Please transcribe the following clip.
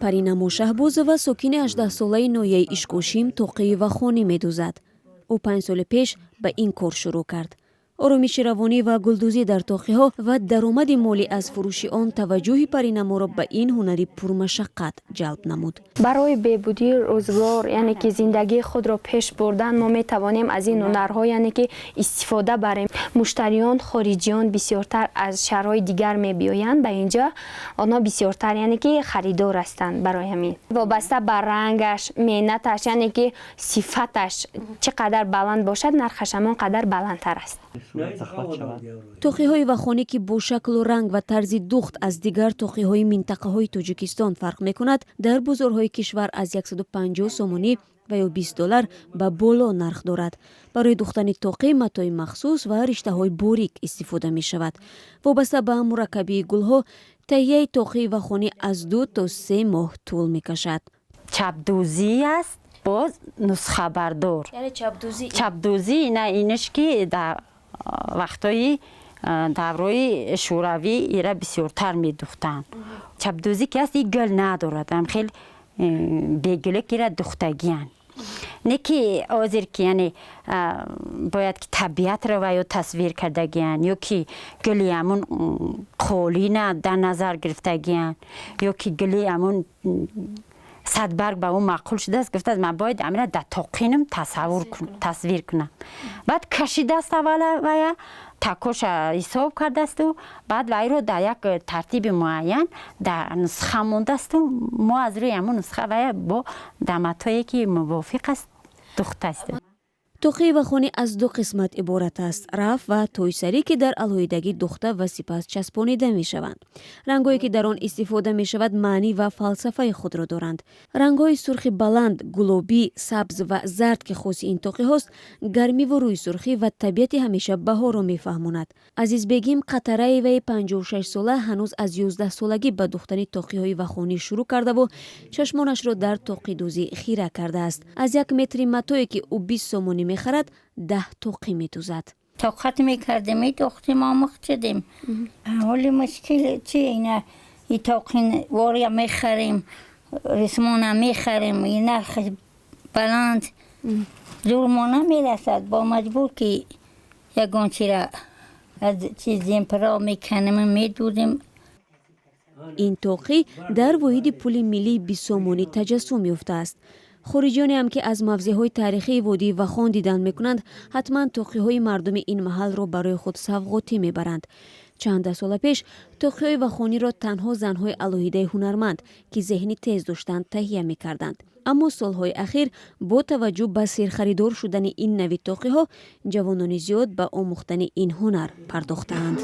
Паринамо Шаҳбозова сокини 18 солаи ноҳияи Ишкошим тоқӣ вахонӣ медӯзад. ӯ 5 соли пеш ба ин кор шурӯъ кард. оромиши равонӣ ва гулдӯзӣ дар тоқиҳо ва даромади молӣ аз фурӯши он таваҷҷӯҳи Паринаморо ба ин ҳунари пурмашаққат ҷалб намуд. барои беҳбудии рӯзгор яъне ки зиндагии худро пеш бурдан мо метавонем аз ин ҳунарҳо яъне ки истифода барем. муштариён хориҷиён бисёртар аз шаҳрҳои дигар мебиёянд ба инҷа. онҳо бисёртар яъне ки харидор ҳастанд. барои ҳамин вобаста ба рангаш, меҳнаташ яъне ки сифаташ чӣ қадар баланд бошад, нархаш ҳамон қадар баландтар аст. тоқиҳои вахонӣ ки бо шаклу ранг ва тарзи духт аз дигар тоқиҳои минтақаҳои Тоҷикистон фарқ мекунад, дар бозорҳои кишвар аз 150 сомонӣ ва ё $20 ба боло нарх дорад. барои духтани тоқӣ матои махсус ва риштаҳои борик истифода мешавад. вобаста ба мураккабии гулҳо таҳияи тоқии вахонӣ аз 2 то 3 моҳ тӯл мекашад. чапдӯзӣ аст боз нусхабардор. яъне чапдӯзӣ инаш ки дар вақтҳои даврои шӯравӣ ира бисёртар медухтанд. чапдӯзӣ ки аст и гул надорад, ам хел бегуле ки ира духтагиян. не ки озир ки яъне бояд ки табиатро ва ё тасвир кардагиян ё ки гули ҳамун қолина дар назар гирифтагиян ё ки гули ҳамун садбарг ба он маъқул шудааст, гуфтааст ман бояд амира дар тоқинам тасвир кунам. баъд кашидааст аввала вая такоша ҳисоб кардаасту баъд вайро дар як тартиби муайян дар нусха мондаасту мо аз рӯи ҳамун нусха вая бо даматое ки мувофиқ аст духтастем. тоқии вахонӣ аз 2 қисмат иборат аст: раф ва тойсарӣ ки дар алоҳидагӣ духта ва сипас часпонида мешаванд. рангҳое ки дар он истифода мешавад маънӣ ва фалсафаи худро доранд. рангҳои сурхи баланд, гулобӣ, сабз ва зард ки хоси ин тоқиҳост, гармиву рӯйсурхӣ ва табиати ҳамеша баҳорро мефаҳмонад. Азизбегим Қатараеваи 56 сола ҳанӯз аз 11 солагӣ ба духтани тоқиҳои вахонӣ шурӯъ кардаву чашмонашро дар тоқидӯзӣ хира кардааст. аз 1 метри матое ки ӯ 20 сомонӣ мехарад 10 тоқӣ медӯзад. طاقت میکردیم میدوختیم آموخت شدیم ولی مشکل چی اینه ای توقین واریا میخریم رسمونه میخریم این نرخ بلند زور ما نمیرسد با مجبور که یگان چی را از چیزیم پرا میکنیم میدودیم. این توقی در واحد پول ملی 20 سومانی تجسم یافته است. خارجیانی هم که از موضع‌های تاریخی وادی وخان دیدن میکنند حتما توقی‌های مردم این محل را برای خود سوغاتی میبرند. چند سال پیش توقی‌های وخانی را تنها زنهای الوهیده هنرمند که ذهنی تیز داشتند تهیه میکردند. اما سالهای اخیر با توجه به سرخریدار شدن این نوع توقی‌ها جوانان زیاد به آموختن این هنر پرداختند.